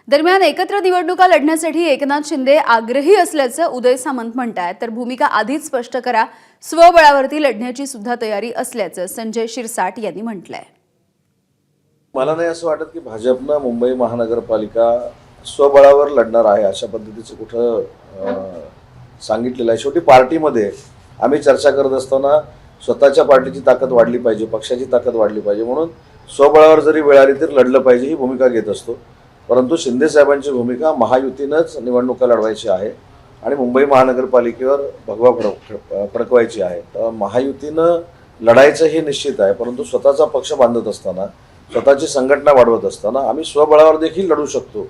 दरम्यान एकत्र निवडणुका लढण्यासाठी एकनाथ शिंदे आग्रही असल्याचं उदय सामंत म्हणतात, तर भूमिका आधीच स्पष्ट करा, स्वबळावरती लढण्याची सुद्धा तयारी असल्याचं संजय शिरसाट यांनी म्हटलंय। मला नाही असं वाटत की भाजपनं मुंबई महानगरपालिका स्वबळावर लढणार आहे अशा पद्धतीचं कुठं सांगितलेलं आहे। शेवटी पार्टीमध्ये आम्ही चर्चा करत असताना स्वतःच्या पार्टीची ताकद वाढली पाहिजे, पक्षाची ताकद वाढली पाहिजे, म्हणून स्वबळावर जरी वेळ आली तरी लढलं पाहिजे ही भूमिका घेत असतो। परंतु शिंदे साहेबांची भूमिका महायुतीनंच निवडणुका लढवायची आहे आणि मुंबई महानगरपालिकेवर भगवा फडकवायची आहे। तर महायुतीनं लढायचं हे निश्चित आहे, परंतु स्वतःचा पक्ष बांधत असताना, स्वतःची संघटना वाढवत असताना आम्ही स्वबळावर देखील लढू शकतो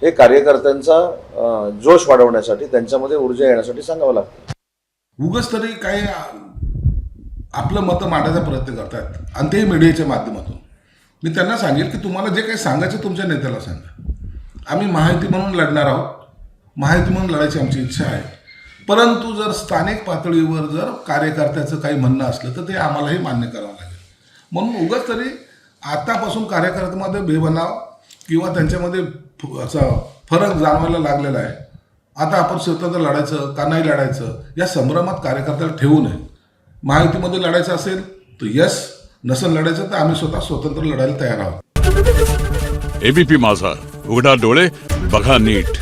हे कार्यकर्त्यांचा जोश वाढवण्यासाठी, त्यांच्यामध्ये ऊर्जा येण्यासाठी सांगावं लागतं। उगाच तरी काही आपलं मतं मांडायचा प्रयत्न करतात आणि ते मीडियाच्या माध्यमातून। मी त्यांना सांगेल की तुम्हाला जे काही सांगायचं तुमच्या नेत्याला सांगा। आम्ही महायुती म्हणून लढणार आहोत, महायुती म्हणून लढायची आमची इच्छा आहे, परंतु जर स्थानिक पातळीवर जर कार्यकर्त्याचं काही म्हणणं असलं तर ते आम्हालाही मान्य करावं लागेल। म्हणून उगाच तरी आतापासून कार्यकर्त्यांमध्ये बेबनाव किंवा त्यांच्यामध्ये असा फरक जाणवायला लागलेला आहे। आता आपण स्वतंत्र लढायचं का नाही लढायचं या संभ्रमात कार्यकर्त्याला ठेवू नये। महायुतीमध्ये लढायचं असेल तर यस, नसेल लढायचं तर आम्ही स्वतंत्र लढायला तयार आहोत। एबीपी माझा, उघडा डोळे बघा नीट।